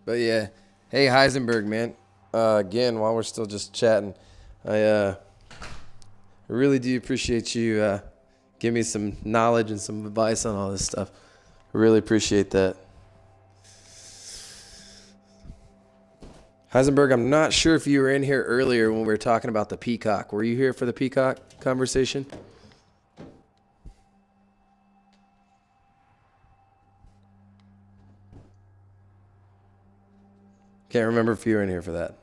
But yeah, hey Heisenberg, man. Again, while we're still just chatting, I really do appreciate you giving me some knowledge and some advice on all this stuff. I really appreciate that. Heisenberg, I'm not sure if you were in here earlier when we were talking about the peacock. Were you here for the peacock conversation? Can't remember if you were in here for that.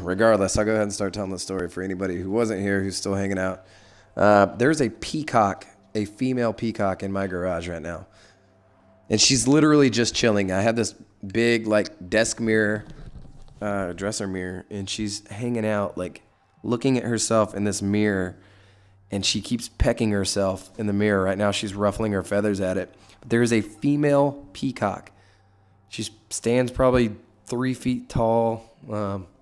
Regardless, I'll go ahead and start telling the story for anybody who wasn't here, who's still hanging out. There's a peacock, a female peacock in my garage right now. And she's literally just chilling. I have this big, like, desk mirror, dresser mirror, and she's hanging out, like, looking at herself in this mirror, and she keeps pecking herself in the mirror. Right now, she's ruffling her feathers at it. But there is a female peacock. She stands probably 3 feet tall.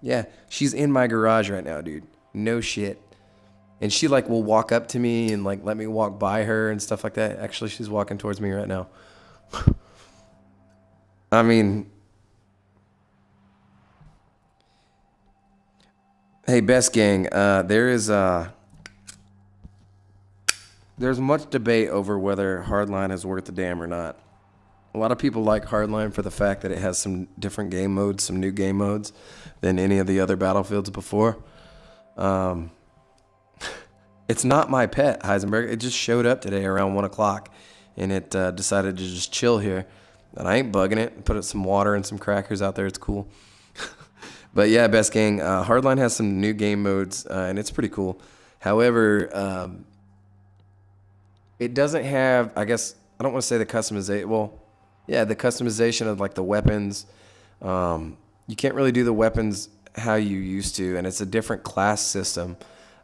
Yeah, she's in my garage right now, dude. No shit. And she, like, will walk up to me and, like, let me walk by her and stuff like that. Actually, she's walking towards me right now. I mean, hey, Best Gang, there's much debate over whether Hardline is worth a damn or not. A lot of people like Hardline for the fact that it has some different game modes, some new game modes than any of the other Battlefields before. It's not my pet, Heisenberg. It just showed up today around 1 o'clock, and it decided to just chill here. And I ain't bugging it. Put some water and some crackers out there. It's cool. But yeah, Best Gang, Hardline has some new game modes, and it's pretty cool. However, it doesn't have, I guess, I don't want to say the customization. Well, yeah, the customization of, like, the weapons. You can't really do the weapons how you used to, and it's a different class system.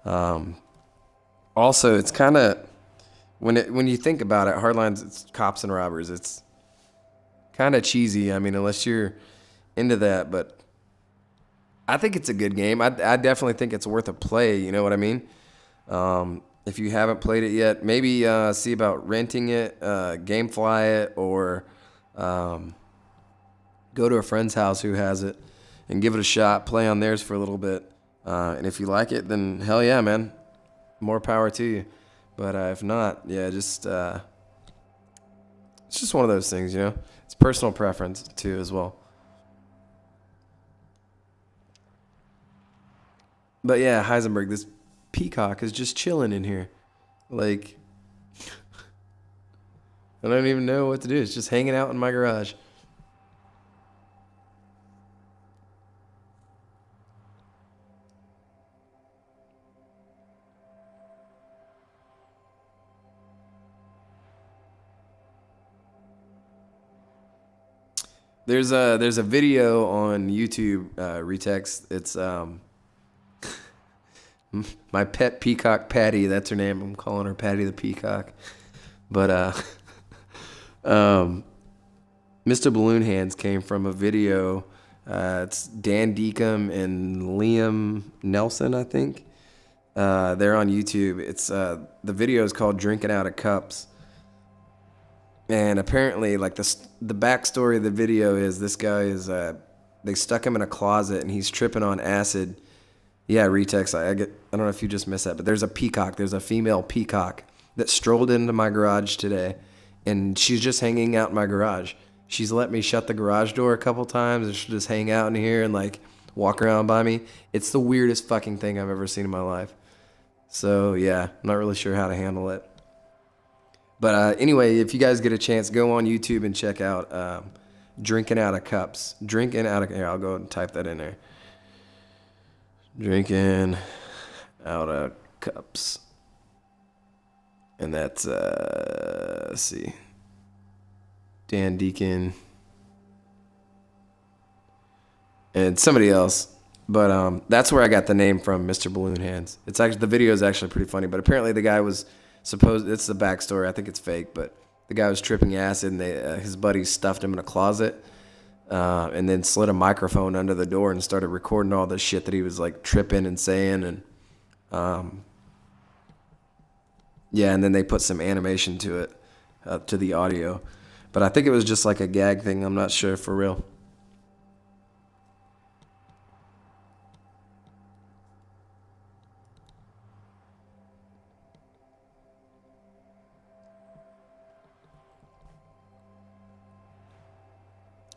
Also, it's kind of, when you think about it, Hardline's, it's cops and robbers. It's kind of cheesy. I mean, unless you're into that, but I think it's a good game. I definitely think it's worth a play. You know what I mean? If you haven't played it yet, maybe see about renting it, GameFly it, or go to a friend's house who has it and give it a shot. Play on theirs for a little bit, and if you like it, then hell yeah, man, more power to you. But if not, yeah, just it's just one of those things, you know. It's personal preference too, as well. But yeah, Heisenberg, this peacock is just chilling in here. Like, I don't even know what to do. It's just hanging out in my garage. There's a video on YouTube, Retext. It's my pet peacock, Patty. That's her name. I'm calling her Patty the Peacock. But MrBaLLoonHandz came from a video. It's Dan Deacom and Liam Nelson, I think. They're on YouTube. It's the video is called "Drinking Out of Cups." And apparently, like, the backstory of the video is this guy is they stuck him in a closet and he's tripping on acid. Yeah, Retext. I don't know if you just missed that, but there's a peacock. There's a female peacock that strolled into my garage today, and she's just hanging out in my garage. She's let me shut the garage door a couple times, and she'll just hang out in here and, like, walk around by me. It's the weirdest fucking thing I've ever seen in my life. So yeah, I'm not really sure how to handle it. But anyway, if you guys get a chance, go on YouTube and check out Drinking Out of Cups. Drinking Out of... Here, I'll go and type that in there. Drinking Out of Cups. And that's, let's see. Dan Deacon. And somebody else. But that's where I got the name from, MrBaLLoonHandz. It's actually, the video is actually pretty funny, but apparently the guy was... it's the backstory. I think it's fake, but the guy was tripping acid, and his buddies stuffed him in a closet, and then slid a microphone under the door and started recording all the shit that he was, like, tripping and saying. And Yeah, and then they put some animation to it, to the audio. But I think it was just like a gag thing. I'm not sure for real.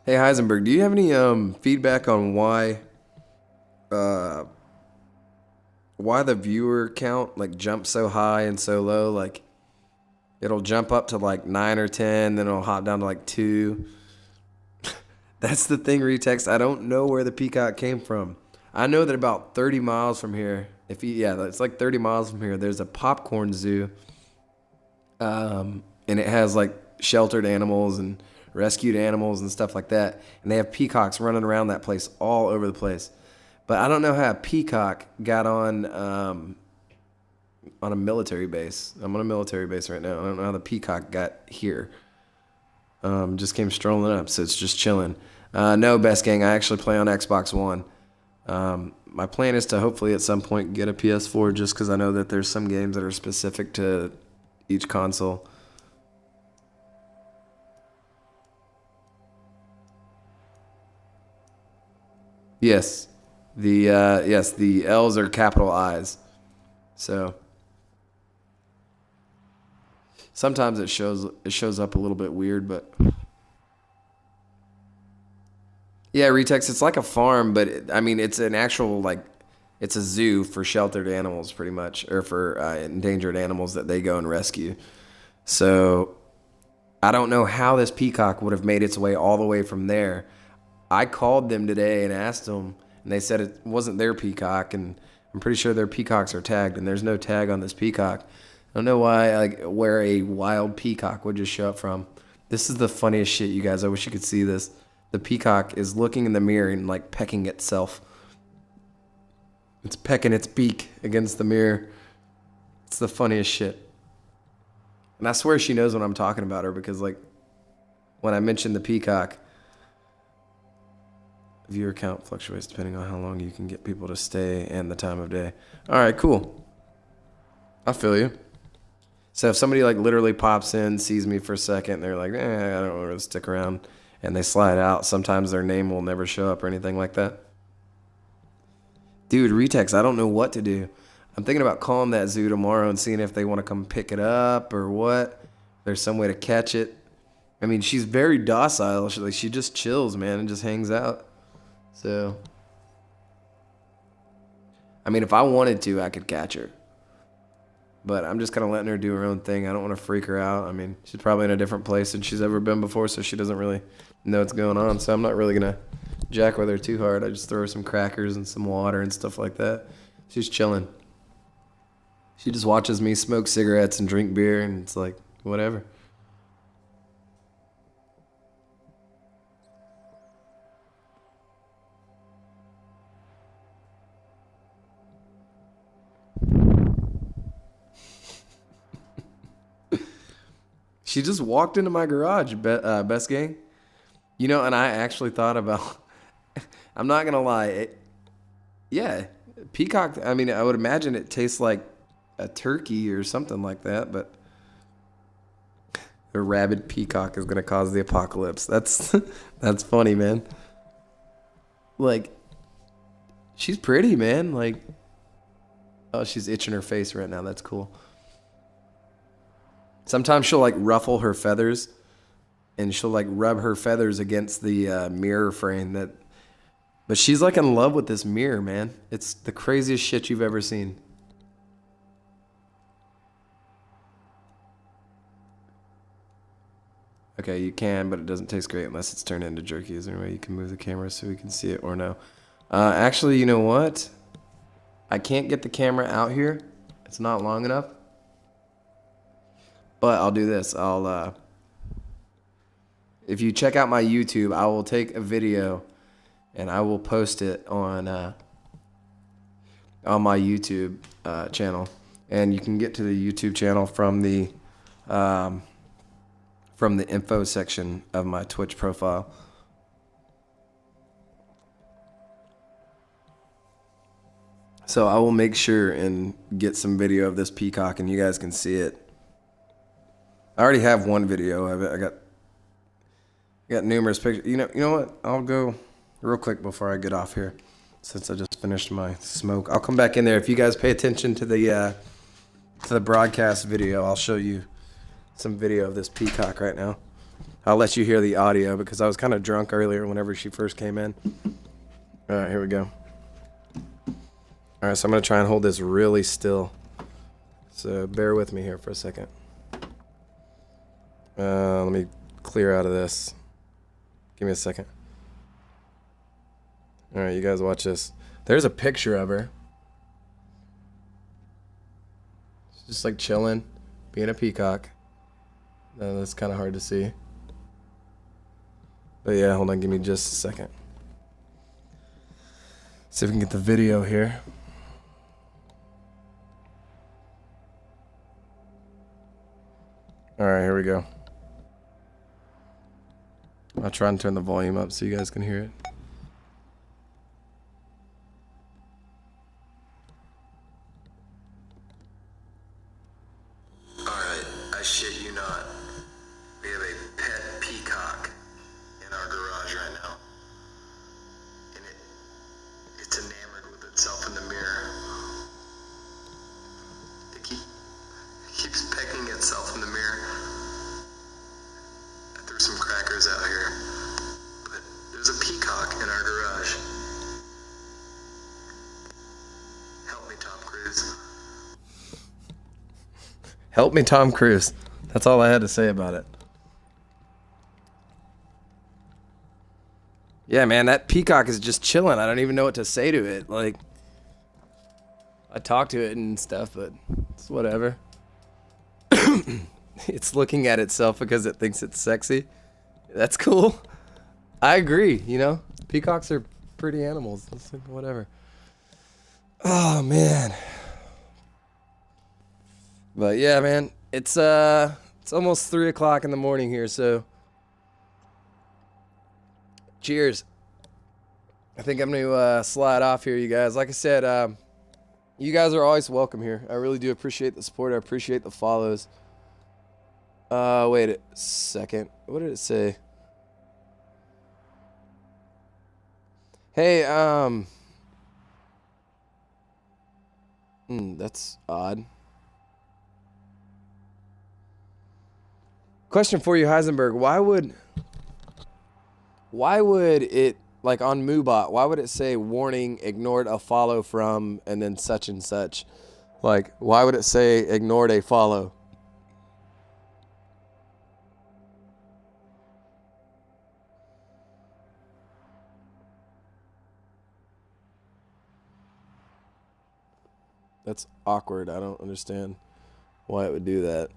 Hey Heisenberg, do you have any feedback on uh why the viewer count like jumps so high and so low? Like it'll jump up to like 9 or 10, then it'll hop down to like 2. That's the thing, Retext. I don't know where the peacock came from. I know that about 30 miles from here, yeah, it's like 30 miles from here, there's a popcorn zoo. And it has like sheltered animals and rescued animals and stuff like that. And they have peacocks running around that place all over the place. But I don't know how a peacock got on a military base. I'm on a military base right now. I don't know how the peacock got here. Just came strolling up, so it's just chilling. No, Best Gang, I actually play on Xbox One. My plan is to hopefully at some point get a PS4 just because I know that there's some games that are specific to each console. Yes. The L's are capital I's. So sometimes it shows up a little bit weird, but yeah, Retex, it's like a farm, but I mean it's an actual like it's a zoo for sheltered animals pretty much, or for endangered animals that they go and rescue. So I don't know how this peacock would have made its way all the way from there. I called them today and asked them, and they said it wasn't their peacock, and I'm pretty sure their peacocks are tagged, and there's no tag on this peacock. I don't know why, like, where a wild peacock would just show up from. This is the funniest shit, you guys. I wish you could see this. The peacock is looking in the mirror and, like, pecking itself. It's pecking its beak against the mirror. It's the funniest shit. And I swear she knows what I'm talking about her because, like, when I mentioned the peacock, viewer count fluctuates depending on how long you can get people to stay and the time of day. All right, cool. I feel you. So if somebody like literally pops in, sees me for a second, they're like, I don't want to stick around, and they slide out, sometimes their name will never show up or anything like that. Dude, Retex, I don't know what to do. I'm thinking about calling that zoo tomorrow and seeing if they want to come pick it up or what. There's some way to catch it. I mean, she's very docile. She just chills, man, and just hangs out. So, I mean, if I wanted to, I could catch her. But I'm just kind of letting her do her own thing. I don't want to freak her out. I mean, she's probably in a different place than she's ever been before, so she doesn't really know what's going on. So I'm not really going to jack with her too hard. I just throw her some crackers and some water and stuff like that. She's chilling. She just watches me smoke cigarettes and drink beer, and it's like, whatever. She just walked into my garage, Best Gang. You know, and I actually thought about, I'm not going to lie. Yeah, peacock, I mean, I would imagine it tastes like a turkey or something like that, but a rabid peacock is going to cause the apocalypse. That's funny, man. Like, she's pretty, man. Like, oh, she's itching her face right now. That's cool. Sometimes she'll like ruffle her feathers, and she'll like rub her feathers against the mirror frame. But she's like in love with this mirror, man. It's the craziest shit you've ever seen. Okay, you can, but it doesn't taste great unless it's turned into jerky. Is there any way you can move the camera so we can see it or no? Actually, you know what? I can't get the camera out here. It's not long enough. But I'll do this. If you check out my YouTube, I will take a video and I will post it on my YouTube channel. And you can get to the YouTube channel from the info section of my Twitch profile. So I will make sure and get some video of this peacock, and you guys can see it. already have one video of it. I got numerous pictures. You know what? I'll go real quick before I get off here, since I just finished my smoke. I'll come back in there. If you guys pay attention to the broadcast video, I'll show you some video of this peacock right now. I'll let you hear the audio because I was kind of drunk earlier whenever she first came in. All right, here we go. All right, so I'm going to try and hold this really still. So bear with me here for a second. Let me clear out of this. Give me a second. All right, you guys watch this. There's a picture of her. She's just like chilling, being a peacock. That's kind of hard to see. But yeah, hold on, give me just a second. See if we can get the video here. All right, here we go. I'll try and turn the volume up so you guys can hear it. Alright, I shit you not. We have a pet peacock in our garage right now. And it's enamored with itself in the mirror. It keeps pecking itself in the mirror. I threw some crackers out here. But there's a peacock in our garage. Help me, Tom Cruise. Help me, Tom Cruise. That's all I had to say about it. Yeah, man, that peacock is just chilling. I don't even know what to say to it. Like, I talk to it and stuff, but it's whatever. It's looking at itself because it thinks it's sexy. That's cool. I agree, you know? Peacocks are pretty animals. It's like, whatever. Oh, man. But yeah, man, it's almost 3 o'clock in the morning here, so cheers. I think I'm gonna slide off here, you guys. Like I said, you guys are always welcome here. I really do appreciate the support. I appreciate the follows. Wait a second. What did it say? Hey, that's odd. Question for you, Heisenberg. Why would it, like on MooBot, why would it say warning, ignored a follow from, and then such and such? Like, why would it say ignored a follow? That's awkward. I don't understand why it would do that.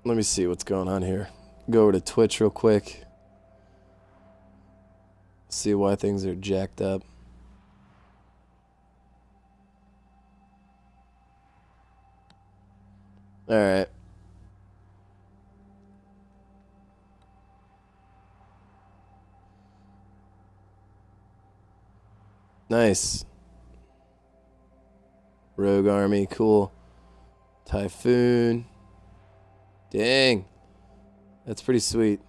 Let me see what's going on here. Go over to Twitch real quick. See why things are jacked up. All right. Nice. Rogue Army, cool. Typhoon. Dang. That's pretty sweet.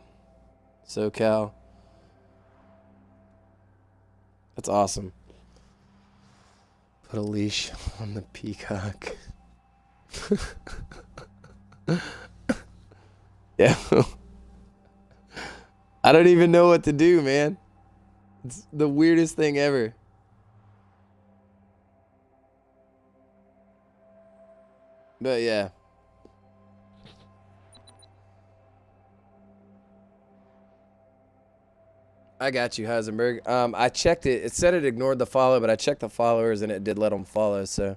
SoCal. That's awesome. Put a leash on the peacock. Yeah. I don't even know what to do, man. It's the weirdest thing ever. But yeah. I got you, Heisenberg. I checked it. It said it ignored the follow, but I checked the followers and it did let them follow, so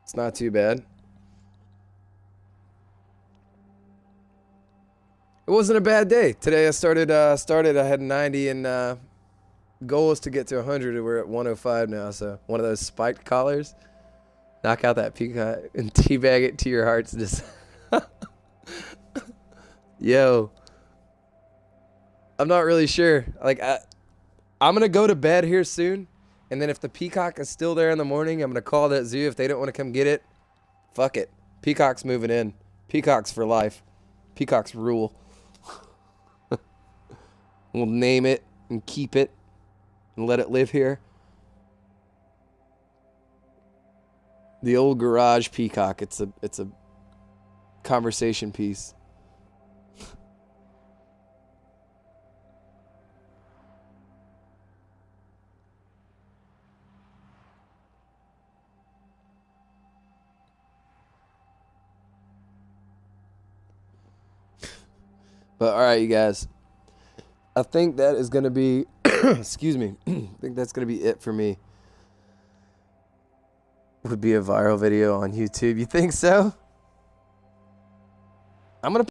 it's not too bad. It wasn't a bad day. Today I started, I had 90 and goal is to get to 100 and we're at 105 now, so one of those spiked collars. Knock out that peacock and teabag it to your heart's desire. Yo, I'm not really sure. Like, I'm gonna go to bed here soon, and then if the peacock is still there in the morning, I'm gonna call that zoo. If they don't want to come get it, fuck it. Peacock's moving in. Peacock's for life. Peacock's rule. We'll name it and keep it and let it live here. The old garage peacock. It's a conversation piece. But all right, you guys. I think that is going to be, excuse me, I think that's going to be it for me. Would be a viral video on YouTube. You think so? I'm going to